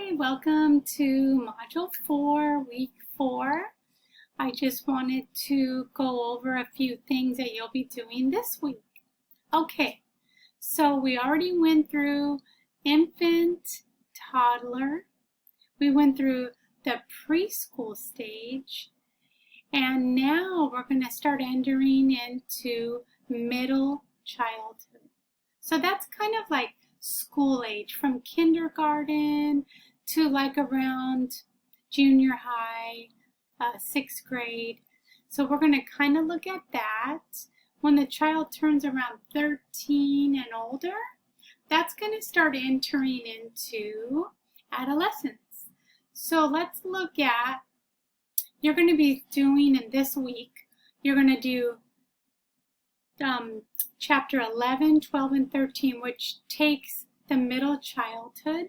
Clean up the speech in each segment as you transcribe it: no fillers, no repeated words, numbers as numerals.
Hi, welcome to Module 4, Week 4. I just wanted to go over a few things that you'll be doing this week. Okay, so we already went through infant, toddler. We went through the preschool stage. And now we're going to start entering into middle childhood. So that's kind of like school age, from kindergarten to like around junior high, 6th grade. So we're going to kind of look at that. When the child turns around 13 and older, that's going to start entering into adolescence. So let's look at, you're going to be doing in this week, you're going to do chapter 11, 12, and 13, which takes the middle childhood.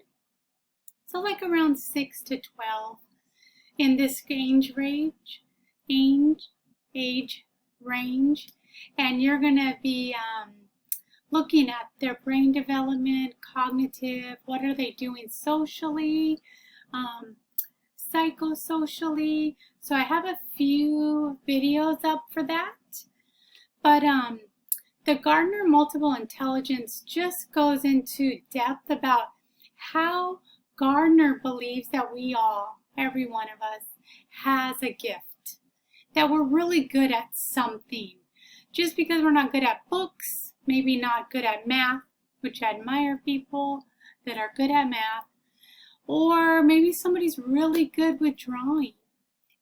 So like around 6 to 12 in this age range. And you're going to be looking at their brain development, cognitive, what are they doing socially, psychosocially. So I have a few videos up for that. But the Gardner Multiple Intelligence just goes into depth about how Gardner believes that we all, every one of us, has a gift, that we're really good at something. Just because we're not good at books, maybe not good at math, which I admire people that are good at math, or maybe somebody's really good with drawing,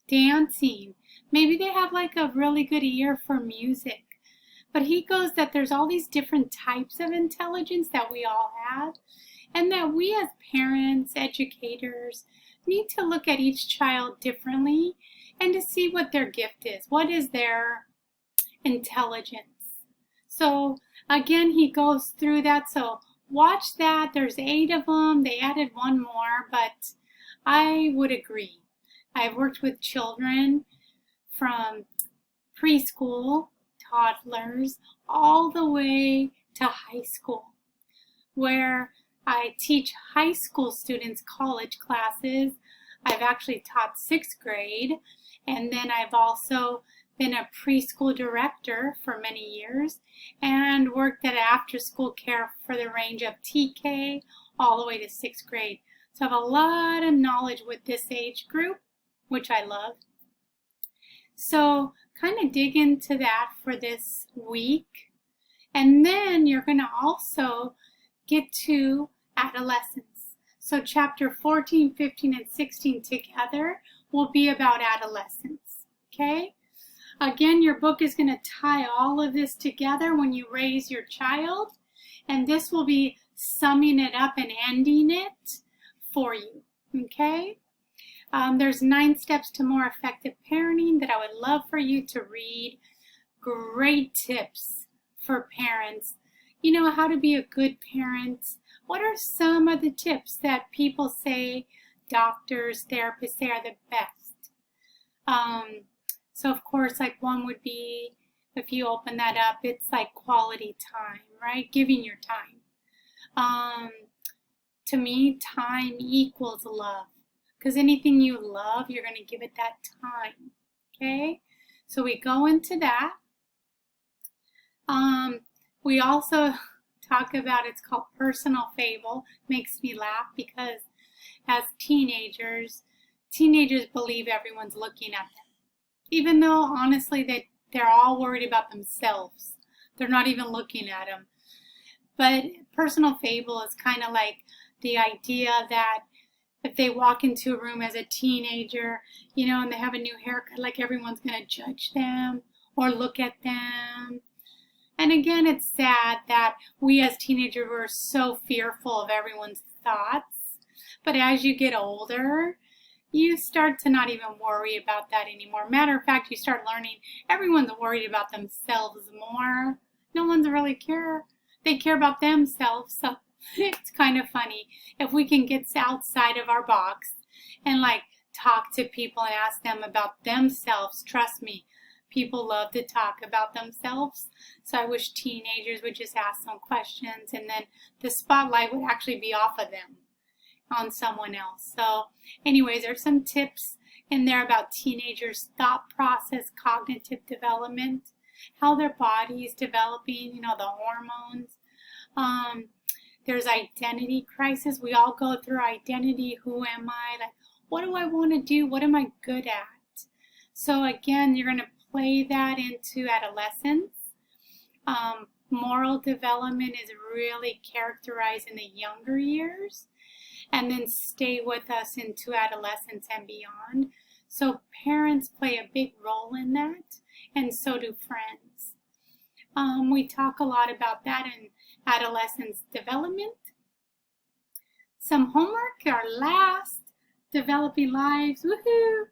dancing, maybe they have like a really good ear for music. But he goes that there's all these different types of intelligence that we all have, and that we as parents, educators, need to look at each child differently and to see what their gift is. What is their intelligence? So again, he goes through that. So watch that. There's 8 of them. They added one more, but I would agree. I've worked with children from preschool, toddlers, all the way to high school, where I teach high school students college classes. I've actually taught 6th grade, and then I've also been a preschool director for many years and worked at after school care for the range of TK all the way to 6th grade. So I have a lot of knowledge with this age group, which I love. So kind of dig into that for this week. And then you're going to also get to adolescence. So chapter 14, 15, and 16 together will be about adolescence. Okay? Again, your book is going to tie all of this together when you raise your child. And this will be summing it up and ending it for you. Okay? There's 9 steps to more effective parenting that I would love for you to read. Great tips for parents. You know, how to be a good parent. What are some of the tips that people say, doctors, therapists say are the best? So of course, like one would be, if you open that up, it's like quality time, right? Giving your time. To me, time equals love. Because anything you love, you're going to give it that time. Okay? So we go into that. We also talk about, it's called personal fable. Makes me laugh because as teenagers believe everyone's looking at them. Even though, honestly, they're all worried about themselves. They're not even looking at them. But personal fable is kind of like the idea that if they walk into a room as a teenager, you know, and they have a new haircut, like everyone's going to judge them or look at them. And again, it's sad that we as teenagers were so fearful of everyone's thoughts. But as you get older, you start to not even worry about that anymore. Matter of fact, you start learning everyone's worried about themselves more. No one's really care. They care about themselves. So it's kind of funny if we can get outside of our box and like talk to people and ask them about themselves. Trust me, people love to talk about themselves. So I wish teenagers would just ask some questions and then the spotlight would actually be off of them. on someone else. So anyways, there's some tips in there about teenagers' thought process, cognitive development, how their body is developing, you know, the hormones. There's identity crisis. We all go through identity. Who am I? Like, what do I want to do? What am I good at? So again, you're going to play that into adolescence. Moral development is really characterized in the younger years, and then stay with us into adolescence and beyond. So parents play a big role in that, and so do friends. We talk a lot about that in adolescence development. Some homework, our last Developing Lives, woohoo,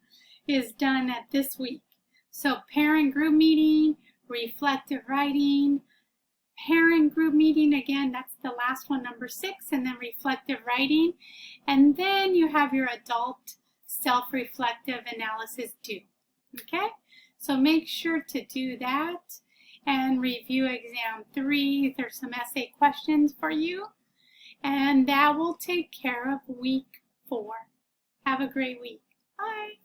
is done at this week. So parent group meeting, reflective writing, parent group meeting, again, that's the last one, number 6, and then reflective writing. And then you have your adult self-reflective analysis due. Okay? So make sure to do that and review exam 3. There's some essay questions for you. And that will take care of week 4. Have a great week. Bye.